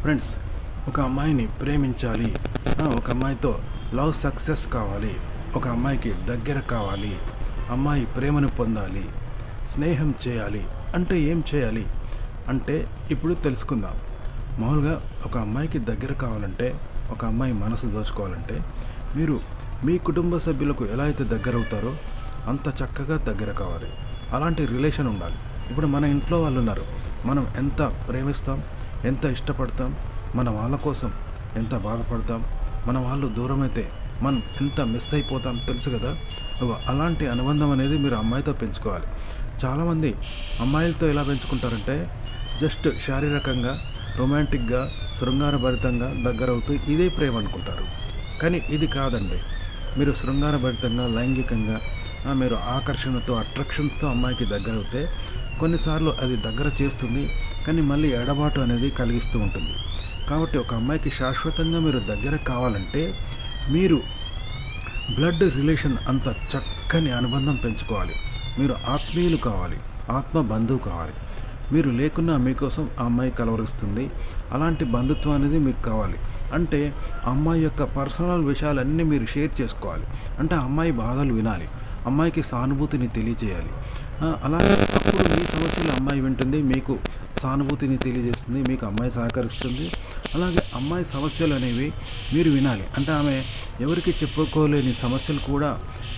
Friends, ఒక అమ్మాయిని ప్రేమించాలి, ఒక అమ్మాయితో లవ్ సక్సెస్ కావాలి, ఒక అమ్మాయికి దగ్గర కావాలి, అమ్మాయి ప్రేమను పొందాలి, స్నేహం చేయాలి అంటే ఏం చేయాలి అంటే ఇప్పుడు తెలుసుకుందాం. మామూలుగా ఒక అమ్మాయికి దగ్గర కావాలంటే, ఒక అమ్మాయి మనసు దోచుకోవాలంటే మీరు మీ కుటుంబ సభ్యులకు ఎలా అయితే దగ్గర అవుతారో అంత చక్కగా దగ్గర కావాలి. అలాంటి రిలేషన్ ఉండాలి. ఇప్పుడు మన ఇంట్లో వాళ్ళు ఉన్నారు, మనం ఎంత ప్రేమిస్తాం, ఎంత ఇష్టపడతాం, మన వాళ్ళ కోసం ఎంత బాధపడతాం, మన వాళ్ళు దూరం అయితే మనం ఎంత మిస్ అయిపోతాం తెలుసు కదా. అలాంటి అనుబంధం అనేది మీరు అమ్మాయితో పెంచుకోవాలి. చాలామంది అమ్మాయిలతో ఎలా పెంచుకుంటారంటే జస్ట్ శారీరకంగా, రొమాంటిక్గా, శృంగారభరితంగా దగ్గరవుతూ ఇదే ప్రేమ అనుకుంటారు. కానీ ఇది కాదండి. మీరు శృంగారభరితంగా, లైంగికంగా మీరు ఆకర్షణతో, అట్రాక్షన్తో అమ్మాయికి దగ్గరవుతే కొన్నిసార్లు అది దగ్గర చేస్తుంది, కానీ మళ్ళీ ఎడబాటు అనేది కలిగిస్తూ ఉంటుంది. కాబట్టి ఒక అమ్మాయికి శాశ్వతంగా మీరు దగ్గర కావాలంటే మీరు బ్లడ్ రిలేషన్ అంత చక్కని అనుబంధం పెంచుకోవాలి. మీరు ఆత్మీయులు కావాలి, ఆత్మ బంధువు కావాలి. మీరు లేకున్నా మీకోసం ఆ అమ్మాయి కలవరిస్తుంది. అలాంటి బంధుత్వం అనేది మీకు కావాలి. అంటే అమ్మాయి యొక్క పర్సనల్ విషయాలన్నీ మీరు షేర్ చేసుకోవాలి. అంటే అమ్మాయి బాధలు వినాలి, అమ్మాయికి సానుభూతిని తెలియజేయాలి. అలాగే అప్పుడు మీ సమస్యలు అమ్మాయి వింటుంది, మీకు సానుభూతిని తెలియజేస్తుంది, మీకు అమ్మాయి సహకరిస్తుంది. అలాగే అమ్మాయి సమస్యలు అనేవి మీరు వినాలి. అంటే ఆమె ఎవరికి చెప్పుకోలేని సమస్యలు కూడా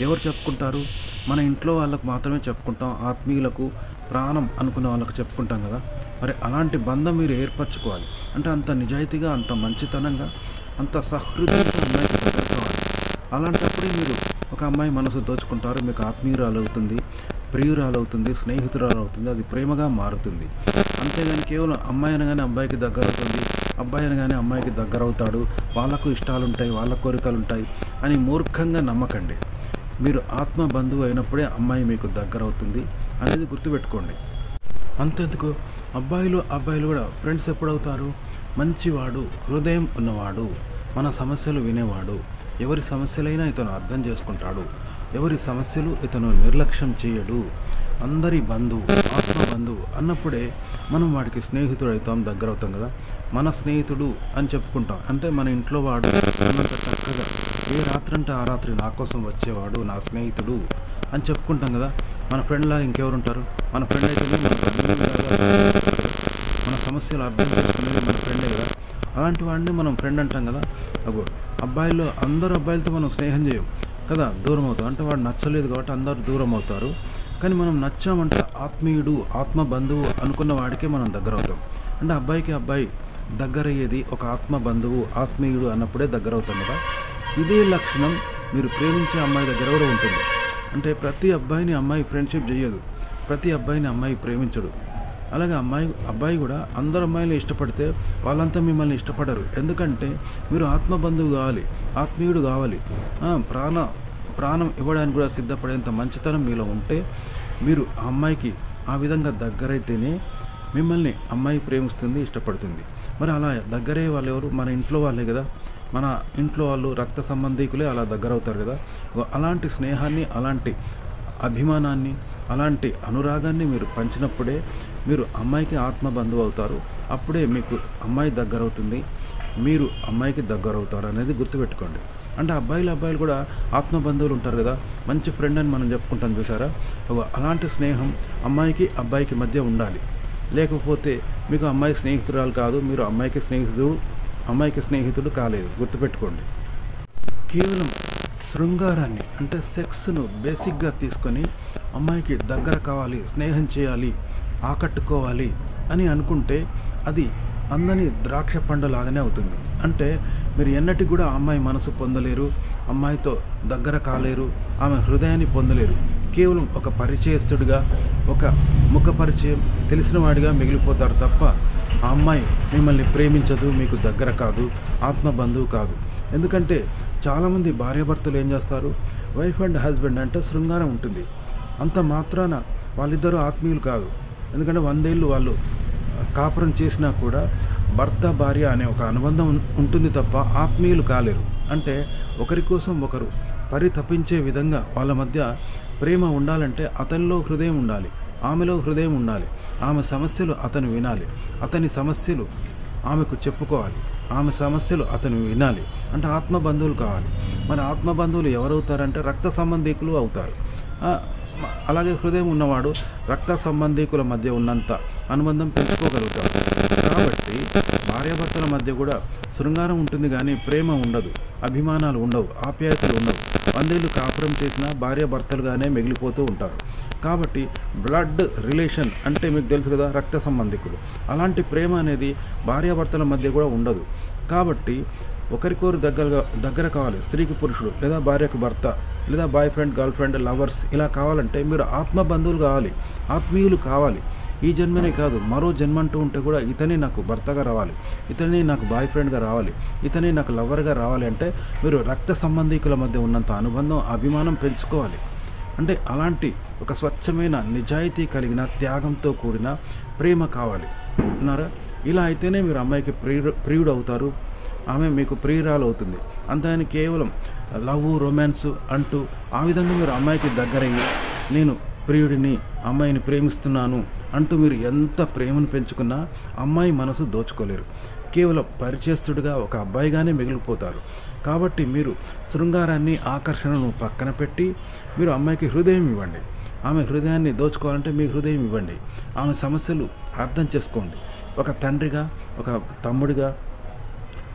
ఎవరు చెప్పుకుంటారు? మన ఇంట్లో వాళ్ళకు మాత్రమే చెప్పుకుంటాం, ఆత్మీయులకు, ప్రాణం అనుకున్న వాళ్ళకు చెప్పుకుంటాం కదా. మరి అలాంటి బంధం మీరు ఏర్పరచుకోవాలి. అంటే అంత నిజాయితీగా, అంత మంచితనంగా, అంత సహృదయంతో అమ్మాయికి దగ్గర కావాలి. అలాంటప్పుడే మీరు ఒక అమ్మాయి మనసు దోచుకుంటారు, మీకు ఆత్మీయురాలు అవుతుంది, ప్రియురాలు అవుతుంది, స్నేహితురాలు అవుతుంది, అది ప్రేమగా మారుతుంది. అంతేగాని కేవలం అమ్మాయి అనగానే అబ్బాయికి దగ్గర అవుతుంది, అబ్బాయి అనగానే అమ్మాయికి దగ్గర అవుతాడు, వాళ్ళకు ఇష్టాలు ఉంటాయి, వాళ్ళ కోరికలు ఉంటాయి అని మూర్ఖంగా నమ్మకండి. మీరు ఆత్మ బంధువు అయినప్పుడే అమ్మాయి మీకు దగ్గర అవుతుంది అనేది గుర్తుపెట్టుకోండి. అంతెందుకు, అబ్బాయిలు కూడా ఫ్రెండ్స్ ఎప్పుడవుతారు? మంచివాడు, హృదయం ఉన్నవాడు, మన సమస్యలు వినేవాడు, ఎవరి సమస్యలైనా ఇతను అర్థం చేసుకుంటాడు, ఎవరి సమస్యలు ఇతను నిర్లక్ష్యం చేయడు, అందరి బంధువు, ఆత్మ బంధువు అన్నప్పుడే మనం వాడికి స్నేహితుడు అవుతాం, దగ్గర అవుతాం కదా. మన స్నేహితుడు అని చెప్పుకుంటాం. అంటే మన ఇంట్లో వాడు అన్నంత చక్కగా ఏ రాత్రి అంటే ఆ రాత్రి నా కోసం వచ్చేవాడు నా స్నేహితుడు అని చెప్పుకుంటాం కదా. మన ఫ్రెండ్లా ఇంకెవరు ఉంటారు? మన ఫ్రెండ్ అయితే మన సమస్యలు అర్థం చేసుకునేది మన ఫ్రెండే కదా. అలాంటి వాడిని మనం ఫ్రెండ్ అంటాం కదా. అందరూ అబ్బాయిలతో మనం స్నేహం చేయం కదా, దూరం అవుతాం. అంటే వాడు నచ్చలేదు కాబట్టి అందరూ దూరం అవుతారు. కానీ మనం నచ్చామంటే ఆత్మీయుడు, ఆత్మ బంధువు అనుకున్న వాడికే మనం దగ్గర అవుతాం. అంటే అబ్బాయికి అబ్బాయి దగ్గర అయ్యేది ఒక ఆత్మ బంధువు, ఆత్మీయుడు అన్నప్పుడే దగ్గర అవుతాం కదా. ఇదే లక్షణం మీరు ప్రేమించే అమ్మాయి దగ్గర కూడా ఉంటుంది. అంటే ప్రతి అబ్బాయిని అమ్మాయి ఫ్రెండ్షిప్ చేయదు, ప్రతి అబ్బాయిని అమ్మాయి ప్రేమించడు. అలాగే అబ్బాయి కూడా అందరు అమ్మాయిలు ఇష్టపడితే వాళ్ళంతా మిమ్మల్ని ఇష్టపడరు. ఎందుకంటే మీరు ఆత్మ బంధువు కావాలి, ఆత్మీయుడు కావాలి, ప్రాణం ఇవ్వడానికి కూడా సిద్ధపడేంత మంచితనం మీలో ఉంటే మీరు ఆ అమ్మాయికి ఆ విధంగా దగ్గరైతేనే మిమ్మల్ని అమ్మాయి ప్రేమిస్తుంది, ఇష్టపడుతుంది. మరి అలా దగ్గరే వాళ్ళు ఎవరు? మన ఇంట్లో వాళ్ళే కదా. మన ఇంట్లో వాళ్ళు, రక్త సంబంధీకులే అలా దగ్గర అవుతారు కదా. అలాంటి స్నేహాన్ని, అలాంటి అభిమానాన్ని, అలాంటి అనురాగాన్ని మీరు పంచినప్పుడే మీరు అమ్మాయికి ఆత్మ బంధువు అవుతారు. అప్పుడే మీకు అమ్మాయి దగ్గర అవుతుంది, మీరు అమ్మాయికి దగ్గర అవుతారు అనేది గుర్తుపెట్టుకోండి. అంటే అబ్బాయిలు కూడా ఆత్మ బంధువులు ఉంటారు కదా, మంచి ఫ్రెండ్ అని మనం చెప్పుకుంటాం చూసారా. అలాంటి స్నేహం అమ్మాయికి అబ్బాయికి మధ్య ఉండాలి. లేకపోతే మీకు అమ్మాయి స్నేహితురాలు కాదు, మీరు అమ్మాయికి స్నేహితుడు కాలేదు. గుర్తుపెట్టుకోండి. కేవలం శృంగారాన్ని అంటే సెక్స్ను బేసిక్గా తీసుకొని అమ్మాయికి దగ్గర కావాలి, స్నేహం చేయాలి, ఆకట్టుకోవాలి అని అనుకుంటే అది అందని ద్రాక్ష పండులాగానే అవుతుంది. అంటే మీరు ఎన్నటికి కూడా అమ్మాయి మనసు పొందలేరు, అమ్మాయితో దగ్గర కాలేరు, ఆమె హృదయాన్ని పొందలేరు. కేవలం ఒక పరిచయస్తుడిగా, ఒక ముఖ పరిచయం తెలిసిన వాడిగా మిగిలిపోతారు తప్ప ఆ అమ్మాయి మిమ్మల్ని ప్రేమించదు, మీకు దగ్గర కాదు, ఆత్మ బంధువు కాదు. ఎందుకంటే చాలామంది భార్యాభర్తలు ఏం చేస్తారు? వైఫ్ అండ్ హస్బెండ్ అంటే శృంగారం ఉంటుంది, అంత మాత్రాన వాళ్ళిద్దరూ ఆత్మీయులు కాదు. ఎందుకంటే 100 ఏళ్ళు వాళ్ళు కాపురం చేసినా కూడా భర్త భార్య అనే ఒక అనుబంధం ఉంటుంది తప్ప ఆత్మీయులు కాలేరు. అంటే ఒకరి కోసం ఒకరు పరితపించే విధంగా వాళ్ళ మధ్య ప్రేమ ఉండాలంటే అతనిలో హృదయం ఉండాలి, ఆమెలో హృదయం ఉండాలి. ఆమె సమస్యలు అతను వినాలి, అతని సమస్యలు ఆమెకు చెప్పుకోవాలి, ఆమె సమస్యలు అతను వినాలి. అంటే ఆత్మ బంధువులు కావాలి. మరి ఆత్మ బంధువులు ఎవరవుతారంటే రక్త సంబంధికులు అవుతారు. అలాగే హృదయం ఉన్నవాడు రక్త సంబంధికుల మధ్య ఉన్నంత అనుబంధం పెంచుకోగలుగుతాడు. కాబట్టి భార్యాభర్తల మధ్య కూడా శృంగారం ఉంటుంది కానీ ప్రేమ ఉండదు, అభిమానాలు ఉండవు, ఆప్యాయతలు ఉండవు. 100 ఏళ్ళు కాపురం చేసినా భార్యాభర్తలుగానే మిగిలిపోతూ ఉంటారు. కాబట్టి బ్లడ్ రిలేషన్ అంటే మీకు తెలుసు కదా, రక్త సంబంధికులు. అలాంటి ప్రేమ అనేది భార్యాభర్తల మధ్య కూడా ఉండదు. కాబట్టి ఒకరికొరు దగ్గర కావాలి. స్త్రీకి పురుషుడు, లేదా భార్యకు భర్త, లేదా boy friend, girl friend, lovers ఇలా కావాలంటే మీరు ఆత్మ బంధువులు కావాలి, ఆత్మీయులు కావాలి. ఈ జన్మనే కాదు, మరో జన్మ అంటూ ఉంటే కూడా ఇతనే నాకు భర్తగా రావాలి, ఇతనే నాకు బాయ్ ఫ్రెండ్గా రావాలి, ఇతనే నాకు లవర్గా రావాలి అంటే మీరు రక్త సంబంధికుల మధ్య ఉన్నంత అనుబంధం, అభిమానం పెంచుకోవాలి. అంటే అలాంటి ఒక స్వచ్ఛమైన నిజాయితీ కలిగిన త్యాగంతో కూడిన ప్రేమ కావాలి అన్నారా. ఇలా అయితేనే మీరు అమ్మాయికి ప్రియుడు అవుతారు, ఆమె మీకు ప్రియురాలు అవుతుంది. అంతేని కేవలం లవ్, రొమాన్స్ అంటూ ఆ విధంగా మీరు అమ్మాయికి దగ్గరయ్యి నేను ప్రియుడిని, అమ్మాయిని ప్రేమిస్తున్నాను అంటూ మీరు ఎంత ప్రేమను పెంచుకున్నా అమ్మాయి మనసు దోచుకోలేరు. కేవలం పరిచయస్తుడిగా ఒక అబ్బాయిగానే మిగిలిపోతారు. కాబట్టి మీరు శృంగారాన్ని, ఆకర్షణను పక్కన పెట్టి మీరు అమ్మాయికి హృదయం ఇవ్వండి. ఆమె హృదయాన్ని దోచుకోవాలంటే మీ హృదయం ఇవ్వండి. ఆమె సమస్యలు అర్థం చేసుకోండి. ఒక తండ్రిగా, ఒక తమ్ముడిగా,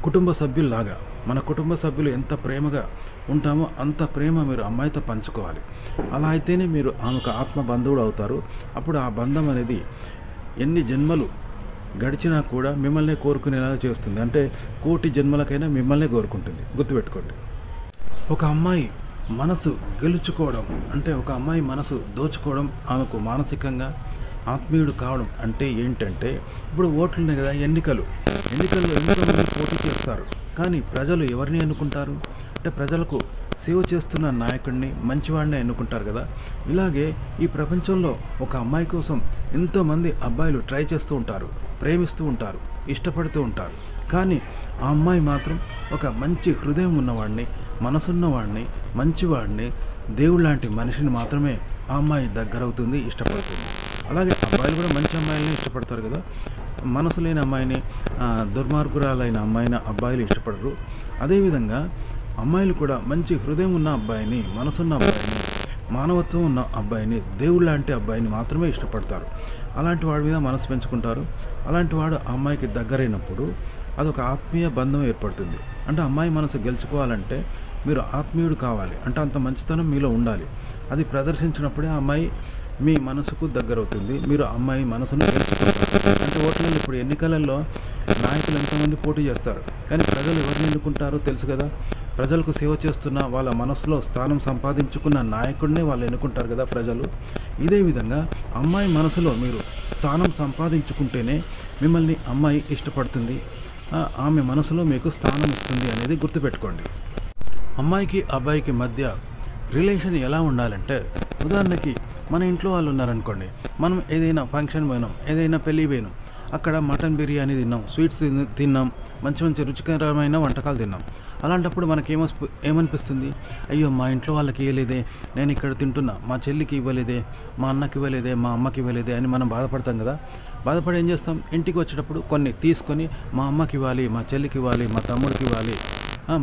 కుటుంబ సభ్యుల్లాగా మన కుటుంబ సభ్యులు ఎంత ప్రేమగా ఉంటామో అంత ప్రేమ మీరు అమ్మాయితో పంచుకోవాలి. అలా అయితేనే మీరు ఆమెకు ఆత్మ బంధువుడు అవుతారు. అప్పుడు ఆ బంధం అనేది ఎన్ని జన్మలు గడిచినా కూడా మిమ్మల్ని కోరుకునేలాగా చేస్తుంది. అంటే 1,000,000 జన్మలకైనా మిమ్మల్ని కోరుకుంటుంది. గుర్తుపెట్టుకోండి. ఒక అమ్మాయి మనసు గెలుచుకోవడం అంటే, ఒక అమ్మాయి మనసు దోచుకోవడం, ఆమెకు మానసికంగా ఆత్మీయుడు కావడం అంటే ఏంటంటే, ఇప్పుడు ఓట్లు ఉన్నాయి కదా, ఎన్నికల్లో ఎంతోమంది పోటీ చేస్తారు. కానీ ప్రజలు ఎవరిని ఎన్నుకుంటారు అంటే, ప్రజలకు సేవ చేస్తున్న నాయకుడిని, మంచివాడిని ఎన్నుకుంటారు కదా. ఇలాగే ఈ ప్రపంచంలో ఒక అమ్మాయి కోసం ఎంతోమంది అబ్బాయిలు ట్రై చేస్తూ ఉంటారు, ప్రేమిస్తూ ఉంటారు, ఇష్టపడుతూ ఉంటారు. కానీ ఆ అమ్మాయి మాత్రం ఒక మంచి హృదయం ఉన్నవాడిని, మనసున్నవాడిని, మంచివాడిని, దేవుడు లాంటి మనిషిని మాత్రమే ఆ అమ్మాయి దగ్గరవుతుంది, ఇష్టపడుతుంది. అలాగే అబ్బాయిలు కూడా మంచి అమ్మాయిలని ఇష్టపడతారు కదా. మనసు లేని అమ్మాయిని, దుర్మార్గురాలైన అమ్మాయిని అబ్బాయిలు ఇష్టపడరు. అదేవిధంగా అమ్మాయిలు కూడా మంచి హృదయం ఉన్న అబ్బాయిని, మనసున్న అబ్బాయిని, మానవత్వం ఉన్న అబ్బాయిని, దేవుడు లాంటి అబ్బాయిని మాత్రమే ఇష్టపడతారు. అలాంటి వాడి మీద మనసు పెంచుకుంటారు. అలాంటి వాడు ఆ అమ్మాయికి దగ్గరైనప్పుడు అదొక ఆత్మీయ బంధం ఏర్పడుతుంది. అంటే అమ్మాయి మనసు గెలుచుకోవాలంటే మీరు ఆత్మీయుడు కావాలి. అంటే అంత మంచితనం మీలో ఉండాలి. అది ప్రదర్శించినప్పుడే ఆ అమ్మాయి మీ మనసుకు దగ్గరవుతుంది. మీరు అమ్మాయి మనసును గెలుచుకుంటారు. అంటే ఓట్లలో ఇప్పుడు ఎన్నికలలో నాయకులు ఎంతోమంది పోటీ చేస్తారు. కానీ ప్రజలు ఎవరిని ఎన్నుకుంటారో తెలుసు కదా. ప్రజలకు సేవ చేస్తున్న, వాళ్ళ మనసులో స్థానం సంపాదించుకున్న నాయకుడినే వాళ్ళు ఎన్నుకుంటారు కదా ప్రజలు. ఇదే విధంగా అమ్మాయి మనసులో మీరు స్థానం సంపాదించుకుంటేనే మిమ్మల్ని అమ్మాయి ఇష్టపడుతుంది, ఆమె మనసులో మీకు స్థానం ఇస్తుంది అనేది గుర్తుపెట్టుకోండి. అమ్మాయికి అబ్బాయికి మధ్య రిలేషన్ ఎలా ఉండాలంటే, ఉదాహరణకి మన ఇంట్లో వాళ్ళు ఉన్నారనుకోండి, మనం ఏదైనా ఫంక్షన్ పోయినాం, ఏదైనా పెళ్ళి పోయినాం, అక్కడ మటన్ బిర్యానీ తిన్నాం, స్వీట్స్ తిన్నాం, మంచి మంచి రుచికరమైన వంటకాలు తిన్నాం. అలాంటప్పుడు మనకి ఏమనిపిస్తుంది, అయ్యో మా ఇంట్లో వాళ్ళకి ఇవ్వలేదే, నేను ఇక్కడ తింటున్నా, మా చెల్లికి ఇవ్వలేదే, మా అన్నకి ఇవ్వలేదే, మా అమ్మకి ఇవ్వలేదే అని మనం బాధపడతాం కదా. బాధపడి ఏం చేస్తాం, ఇంటికి వచ్చేటప్పుడు కొన్ని తీసుకొని మా అమ్మకి ఇవ్వాలి, మా చెల్లికి ఇవ్వాలి, మా తమ్ముడికి ఇవ్వాలి,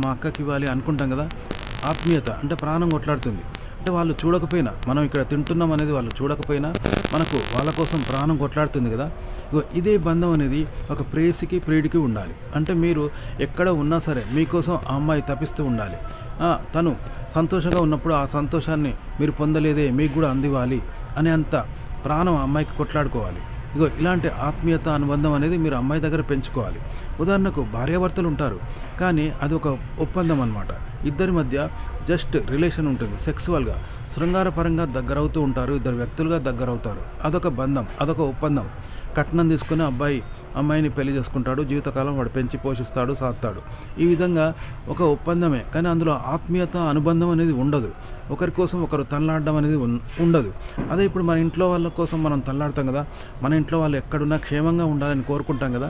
మా అక్కకి ఇవ్వాలి అనుకుంటాం కదా. ఆత్మీయత అంటే ప్రాణం కొట్లాడుతుంది. అంటే వాళ్ళు చూడకపోయినా, మనం ఇక్కడ తింటున్నాం అనేది వాళ్ళు చూడకపోయినా మనకు వాళ్ళ కోసం ప్రాణం కొట్లాడుతుంది కదా. ఇదే బంధం అనేది ఒక ప్రేయసికి, ప్రియుడికి ఉండాలి. అంటే మీరు ఎక్కడ ఉన్నా సరే మీకోసం ఆ అమ్మాయి తపిస్తూ ఉండాలి. తను సంతోషంగా ఉన్నప్పుడు ఆ సంతోషాన్ని మీరు పొందలేదే, మీకు కూడా అందివ్వాలి అనే అంత ప్రాణం ఆ అమ్మాయికి కొట్లాడుకోవాలి. ఇలాంటి ఆత్మీయత, అనుబంధం అనేది మీరు అమ్మాయి దగ్గర పెంచుకోవాలి. ఉదాహరణకు భార్యాభర్తలు ఉంటారు, కానీ అది ఒక ఒప్పందం అన్నమాట. ఇద్దరి మధ్య జస్ట్ రిలేషన్ ఉంటుంది, సెక్సువల్గా, శృంగారపరంగా దగ్గరవుతూ ఉంటారు, ఇద్దరు వ్యక్తులుగా దగ్గరవుతారు. అదొక బంధం, అదొక ఒప్పందం. కట్నం తీసుకుని అబ్బాయి అమ్మాయిని పెళ్లి చేసుకుంటాడు, జీవితకాలం వాడు పెంచి పోషిస్తాడు, సాస్తాడు. ఈ విధంగా ఒక ఒప్పందమే, కానీ అందులో ఆత్మీయత, అనుబంధం అనేది ఉండదు. ఒకరి కోసం ఒకరు తనలాడడం అనేది ఉండదు. అదే ఇప్పుడు మన ఇంట్లో వాళ్ళ కోసం మనం తనలాడతాం కదా. మన ఇంట్లో వాళ్ళు ఎక్కడున్నా క్షేమంగా ఉండాలని కోరుకుంటాం కదా.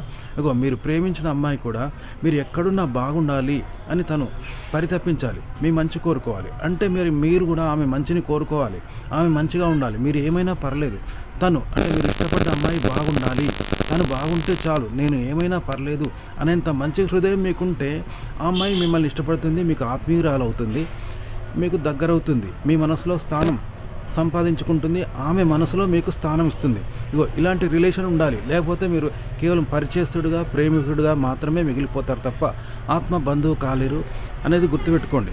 మీరు ప్రేమించిన అమ్మాయి కూడా మీరు ఎక్కడున్నా బాగుండాలి అని తను పరితపించాలి, మీ మంచి కోరుకోవాలి. అంటే మీరు కూడా ఆమె మంచిని కోరుకోవాలి, ఆమె మంచిగా ఉండాలి. మీరు ఏమైనా పర్లేదు, తను అంటే మీరు ఇష్టపడ్డ అమ్మాయి బాగుండాలి తను బాగుంటే చాలు, నేను ఏమైనా పర్లేదు అనేంత మంచి హృదయం మీకుంటే ఆ అమ్మాయి మిమ్మల్ని ఇష్టపడుతుంది, మీకు ఆత్మీయురాలు అవుతుంది, మీకు దగ్గరవుతుంది, మీ మనసులో స్థానం సంపాదించుకుంటుంది, ఆమె మనసులో మీకు స్థానం ఇస్తుంది. ఇగో ఇలాంటి రిలేషన్ ఉండాలి. లేకపోతే మీరు కేవలం పరిచయస్తుడిగా ప్రేమికుడిగా మాత్రమే మిగిలిపోతారు తప్ప ఆత్మ బంధువు కాలేరు అనేది గుర్తుపెట్టుకోండి.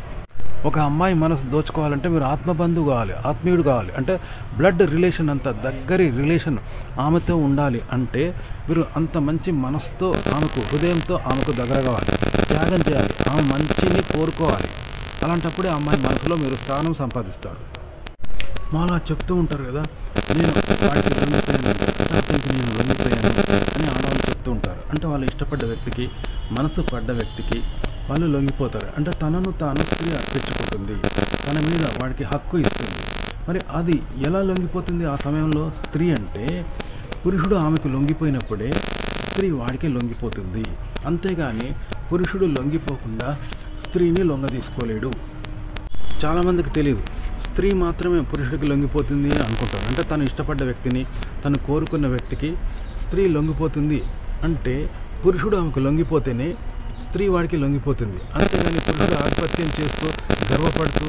ఒక అమ్మాయి మనసు దోచుకోవాలంటే మీరు ఆత్మబంధువు కావాలి, ఆత్మీయుడు కావాలి. అంటే బ్లడ్ రిలేషన్, అంత దగ్గరి రిలేషన్ ఆమెతో ఉండాలి. అంటే మీరు అంత మంచి మనసుతో ఆమెకు, హృదయంతో ఆమెకు దగ్గర కావాలి, త్యాగం చేయాలి, ఆమె మంచిని కోరుకోవాలి. అలాంటప్పుడే అమ్మాయి మనసులో మీరు స్థానం సంపాదిస్తారు. మాలా చెప్తూ ఉంటారు కదా, నేను వాడికి లొంగిపోయాను, అతనికి నేను లొంగిపోయాను అని ఆడవాళ్ళు చెప్తూ ఉంటారు. అంటే వాళ్ళు ఇష్టపడ్డ వ్యక్తికి, మనసు పడ్డ వ్యక్తికి వాళ్ళు లొంగిపోతారు. అంటే తనను తాను స్త్రీ అర్పించుకుంటుంది, తన మీద వాడికి హక్కు ఇస్తుంది. మరి అది ఎలా లొంగిపోతుంది ఆ సమయంలో? స్త్రీ అంటే పురుషుడు ఆమెకు లొంగిపోయినప్పుడే స్త్రీ వాడికి లొంగిపోతుంది. అంతేగాని పురుషుడు లొంగిపోకుండా స్త్రీని లొంగ తీసుకోలేడు. చాలామందికి తెలియదు, స్త్రీ మాత్రమే పురుషుడికి లొంగిపోతుంది అనుకుంటారు. అంటే తను ఇష్టపడ్డ వ్యక్తిని, తను కోరుకున్న వ్యక్తికి స్త్రీ లొంగిపోతుంది. అంటే పురుషుడు ఆమెకు లొంగిపోతేనే స్త్రీ వాడికి లొంగిపోతుంది. అంతేగాని పురుషుడు ఆధిపత్యం చేస్తూ గర్వపడుతూ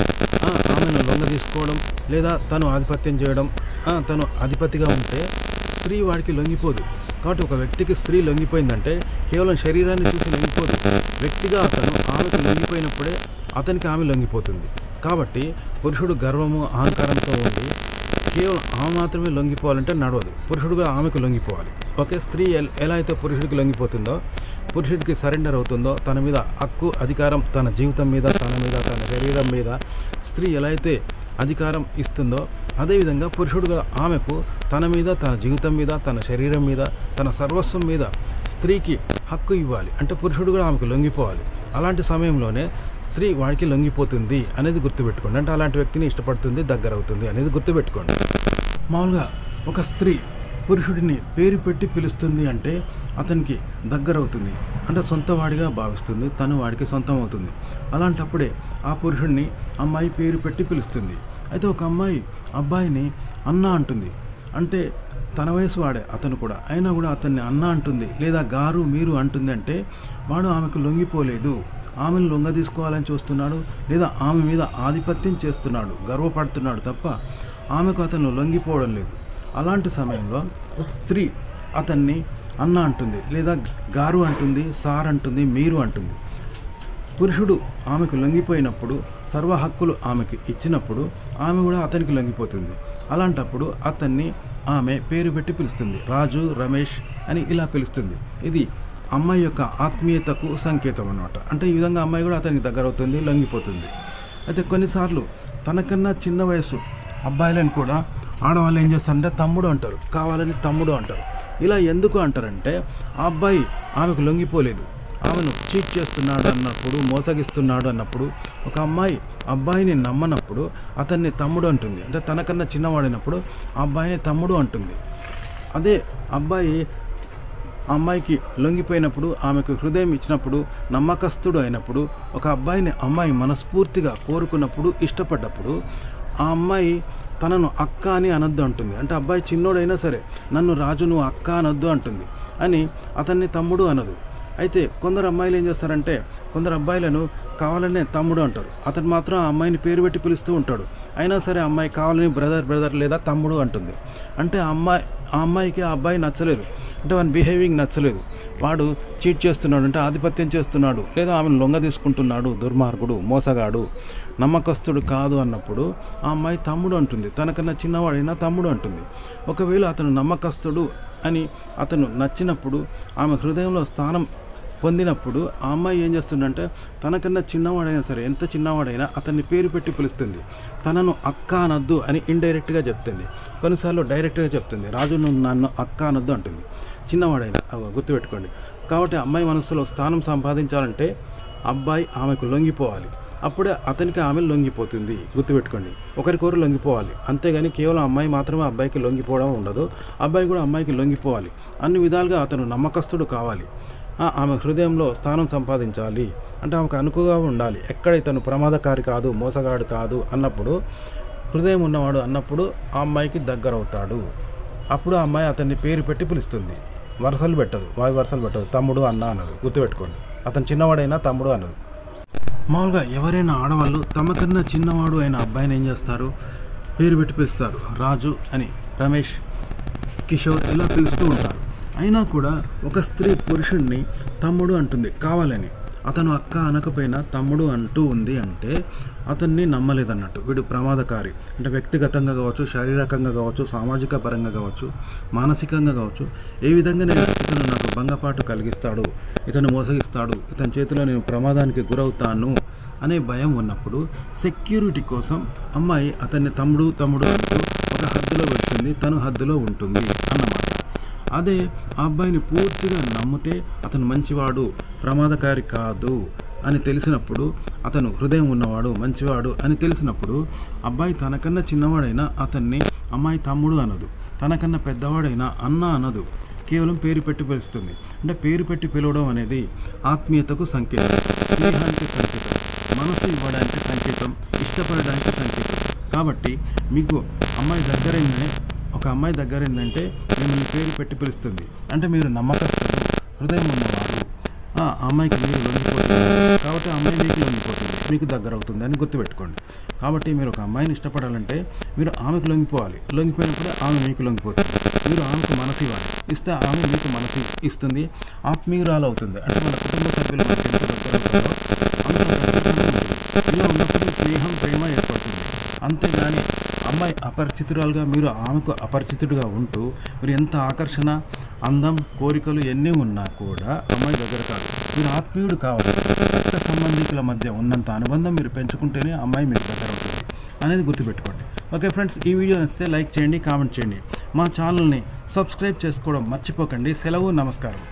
ఆమెను లొంగ తీసుకోవడం, లేదా తను ఆధిపత్యం చేయడం, తను అధిపతిగా ఉంటే స్త్రీ వాడికి లొంగిపోదు. కాబట్టి ఒక వ్యక్తికి స్త్రీ లొంగిపోయిందంటే కేవలం శరీరాన్ని చూసి లొంగిపోదు, వ్యక్తిగా అతను ఆమెకు లొంగిపోయినప్పుడే అతనికి ఆమె లొంగిపోతుంది. కాబట్టి పురుషుడు గర్వము అహంకారంతో ఉండి కేవలం ఆమె మాత్రమే లొంగిపోవాలంటే నడవదు, పురుషుడుగా ఆమెకు లొంగిపోవాలి. ఓకే, స్త్రీ ఎలా అయితే పురుషుడికి లొంగిపోతుందో, పురుషుడికి సరెండర్ అవుతుందో, తన మీద హక్కు అధికారం, తన జీవితం మీద, తన మీద, తన శరీరం మీద స్త్రీ ఎలా అయితే అధికారం ఇస్తుందో, అదేవిధంగా పురుషుడుగా ఆమెకు తన మీద, తన జీవితం మీద, తన శరీరం మీద, తన సర్వస్వం మీద స్త్రీకి హక్కు ఇవ్వాలి. అంటే పురుషుడు కూడా ఆమెకు లొంగిపోవాలి. అలాంటి సమయంలోనే స్త్రీ వాడికి లొంగిపోతుంది అనేది గుర్తుపెట్టుకోండి. అంటే అలాంటి వ్యక్తిని ఇష్టపడుతుంది, దగ్గర అవుతుంది అనేది గుర్తుపెట్టుకోండి. మామూలుగా ఒక స్త్రీ పురుషుడిని పేరు పెట్టి పిలుస్తుంది అంటే అతనికి దగ్గర అవుతుంది, అంటే సొంతవాడిగా భావిస్తుంది, తను వాడికి సొంతం అవుతుంది. అలాంటప్పుడే ఆ పురుషుడిని అమ్మాయి పేరు పెట్టి పిలుస్తుంది. అయితే ఒక అమ్మాయి అబ్బాయిని అన్న అంటుంది, అంటే తన వయసు వాడే అతను కూడా, అయినా కూడా అతన్ని అన్న అంటుంది, లేదా గారు మీరు అంటుంది. అంటే వాడు ఆమెకు లొంగిపోలేదు, ఆమెను లొంగ తీసుకోవాలని చూస్తున్నాడు, లేదా ఆమె మీద ఆధిపత్యం చేస్తున్నాడు, గర్వపడుతున్నాడు తప్ప ఆమెకు అతను లొంగిపోవడం లేదు. అలాంటి సమయంలో స్త్రీ అతన్ని అన్న అంటుంది, లేదా గారు అంటుంది, సార్ అంటుంది, మీరు అంటుంది. పురుషుడు ఆమెకు లొంగిపోయినప్పుడు, సర్వ హక్కులు ఆమెకు ఇచ్చినప్పుడు ఆమె కూడా అతనికి లొంగిపోతుంది. అలాంటప్పుడు అతన్ని ఆమె పేరు పెట్టి పిలుస్తుంది, రాజు, రమేష్ అని ఇలా పిలుస్తుంది. ఇది అమ్మాయి యొక్క ఆత్మీయతకు సంకేతం అన్నమాట. అంటే ఈ విధంగా అమ్మాయి కూడా అతనికి దగ్గర అవుతుంది, లొంగిపోతుంది. అయితే కొన్నిసార్లు తనకన్నా చిన్న వయసు అబ్బాయిలను కూడా ఆడవాళ్ళు ఏం చేస్తారంటే తమ్ముడు అంటారు, కావాలని తమ్ముడు అంటారు. ఇలా ఎందుకు అంటారంటే ఆ అబ్బాయి ఆమెకు లొంగిపోలేదు, ఆమెను చీట్ చేస్తున్నాడు అన్నప్పుడు, మోసగిస్తున్నాడు అన్నప్పుడు, ఒక అమ్మాయి అబ్బాయిని నమ్మనప్పుడు అతన్ని తమ్ముడు అంటుంది. అంటే తనకన్నా చిన్నవాడినప్పుడు ఆ అబ్బాయిని తమ్ముడు అంటుంది. అదే అబ్బాయి అమ్మాయికి లొంగిపోయినప్పుడు, ఆమెకు హృదయం ఇచ్చినప్పుడు, నమ్మకస్తుడు అయినప్పుడు, ఒక అబ్బాయిని అమ్మాయి మనస్ఫూర్తిగా కోరుకున్నప్పుడు, ఇష్టపడ్డప్పుడు ఆ అమ్మాయి తనను అక్క అని అనొద్దు అంటుంది. అంటే అబ్బాయి చిన్నోడైనా సరే నన్ను రాజు నువ్వు అక్క అనొద్దు అంటుంది, అని అతన్ని తమ్ముడు అనదు. అయితే కొందరు అమ్మాయిలు ఏం చేస్తారంటే, కొందరు అబ్బాయిలను కావాలనే తమ్ముడు అంటారు, అతను మాత్రం ఆ అమ్మాయిని పేరు పెట్టి పిలుస్తూ ఉంటాడు. అయినా సరే అమ్మాయి కావాలని బ్రదర్ లేదా తమ్ముడు అంటుంది. అంటే ఆ అమ్మాయికి ఆ అబ్బాయి నచ్చలేదు, అంటే వాని బిహేవింగ్ నచ్చలేదు, వాడు చీట్ చేస్తున్నాడు, అంటే ఆధిపత్యం చేస్తున్నాడు, లేదా ఆమెను లొంగ తీసుకుంటున్నాడు, దుర్మార్గుడు, మోసగాడు, నమ్మకస్తుడు కాదు అన్నప్పుడు ఆ అమ్మాయి తమ్ముడు అంటుంది, తనకన్నా చిన్నవాడైనా తమ్ముడు అంటుంది. ఒకవేళ అతను నమ్మకస్తుడు అని అతను నచ్చినప్పుడు, ఆమె హృదయంలో స్థానం పొందినప్పుడు ఆ అమ్మాయి ఏం చేస్తుందంటే తనకన్నా చిన్నవాడైనా సరే, ఎంత చిన్నవాడైనా అతన్ని పేరు పెట్టి పిలుస్తుంది, తనను అక్క అనొద్దు అని ఇండైరెక్ట్గా చెప్తుంది, కొన్నిసార్లు డైరెక్ట్గా చెప్తుంది, రాజు నువ్వు నన్ను అక్క అనొద్దు అంటుంది, చిన్నవాడైనా. గుర్తుపెట్టుకోండి. కాబట్టి అమ్మాయి మనసులో స్థానం సంపాదించాలంటే అబ్బాయి ఆమెకు లొంగిపోవాలి, అప్పుడే అతనికి ఆమె లొంగిపోతుంది. గుర్తుపెట్టుకోండి, ఒకరికొకరు లొంగిపోవాలి. అంతేగాని కేవలం అమ్మాయి మాత్రమే అబ్బాయికి లొంగిపోవడం ఉండదు, అబ్బాయి కూడా అమ్మాయికి లొంగిపోవాలి. అన్ని విధాలుగా అతను నమ్మకస్తుడు కావాలి, ఆమె హృదయంలో స్థానం సంపాదించాలి, అంటే ఆమెకు అనుకుగా ఉండాలి. ఎక్కడైతే తను ప్రమాదకారి కాదు, మోసగాడు కాదు అన్నప్పుడు, హృదయం ఉన్నవాడు అన్నప్పుడు ఆ అమ్మాయికి దగ్గర అవుతాడు. అప్పుడు ఆ అమ్మాయి అతన్ని పేరు పెట్టి పిలుస్తుంది. వరుసలు పెట్టదు, వాయి వరుసలు పెట్టదు, తమ్ముడు అన్న అన్నది. గుర్తుపెట్టుకోండి, అతను చిన్నవాడైనా తమ్ముడు అన్నది. మామూలుగా ఎవరైనా ఆడవాళ్ళు తమకన్నా చిన్నవాడు అయిన అబ్బాయిని ఏం చేస్తారు, పేరు పెట్టి పిలుస్తారు. రాజు అని, రమేష్, కిషోర్ ఇలా పిలుస్తూ ఉంటారు. అయినా కూడా ఒక స్త్రీ పురుషుణ్ణి తమ్ముడు అంటుంది కావాలని. అతను అక్క అనకపోయినా తమ్ముడు అంటూ ఉంది అంటే అతన్ని నమ్మలేదన్నట్టు. వీడు ప్రమాదకారి, అంటే వ్యక్తిగతంగా కావచ్చు, శారీరకంగా కావచ్చు, సామాజిక పరంగా కావచ్చు, మానసికంగా కావచ్చు, ఏ విధంగా నేను ఇతను నాకు భంగపాటు కలిగిస్తాడు, ఇతను మోసగిస్తాడు, ఇతని చేతిలో నేను ప్రమాదానికి గురవుతాను అనే భయం ఉన్నప్పుడు సెక్యూరిటీ కోసం అమ్మాయి అతన్ని తమ్ముడు తమ్ముడు అంటూ ఒక హద్దులో పెడుతుంది, తను హద్దులో ఉంటుంది అన్నమాట. అదే ఆ అబ్బాయిని పూర్తిగా నమ్మితే అతను మంచివాడు, ప్రమాదకారి కాదు అని తెలిసినప్పుడు, అతను హృదయం ఉన్నవాడు, మంచివాడు అని తెలిసినప్పుడు అబ్బాయి తనకన్నా చిన్నవాడైనా అతన్ని అమ్మాయి తమ్ముడు అనదు, తనకన్నా పెద్దవాడైనా అన్న అనదు, కేవలం పేరు పెట్టి పిలుస్తుంది. అంటే పేరు పెట్టి పిలవడం అనేది ఆత్మీయతకు సంకేతం, స్నేహానికి సంకేతం, మనసు ఇవ్వడానికి సంకేతం, ఇష్టపడడానికి సంకేతం. కాబట్టి మీకు అమ్మాయి దగ్గరైందని, ఒక అమ్మాయి దగ్గరైందంటే మిమ్మల్ని పేరు పెట్టి పిలుస్తుంది అంటే మీరు నమ్మకస్తులు, హృదయం ఉన్నవాడు, ఆ అమ్మాయికి మీరు లొంగిపోతుంది కాబట్టి ఆ అమ్మాయి మీకు లొంగిపోతుంది, మీకు దగ్గర అవుతుంది అని గుర్తుపెట్టుకోండి. కాబట్టి మీరు ఒక అమ్మాయిని ఇష్టపడాలంటే మీరు ఆమెకు లొంగిపోవాలి, లొంగిపోయినప్పుడు ఆమె మీకు లొంగిపోతుంది. మీరు ఆమెకు మనసు ఇవ్వాలి, ఇస్తే ఆమె మీకు మనసు ఇస్తుంది, ఆత్మీయురాలు అవుతుంది. అంటే మన కుటుంబ సభ్యులు మనకి ఎంత దగ్గర అవుతారో అంత దగ్గరగానే ఉంటుంది. ఇలా ఉన్నప్పుడు స్నేహం, ప్రేమ ఏర్పడుతుంది. అంతేగాని అమ్మాయి అపరిచితురాలుగా మీరు ఆమెకు అపరిచితుడిగా ఉంటూ మీరు ఎంత ఆకర్షణ, అందం, కోరికలు ఎన్ని ఉన్నా కూడా అమ్మాయి దగ్గర కాదు. మీరు ఆత్మీయుడు కావాలి, రక్త సంబంధికుల మధ్య ఉన్నంత అనుబంధం మీరు పెంచుకుంటేనే అమ్మాయి మీకు దగ్గర అవుతుంది అనేది గుర్తుపెట్టుకోండి. ఓకే ఫ్రెండ్స్, ఈ వీడియో నచ్చితే లైక్ చేయండి, కామెంట్ చేయండి, మా ఛానల్ని సబ్స్క్రైబ్ చేసుకోవడం మర్చిపోకండి. సెలవు, నమస్కారం.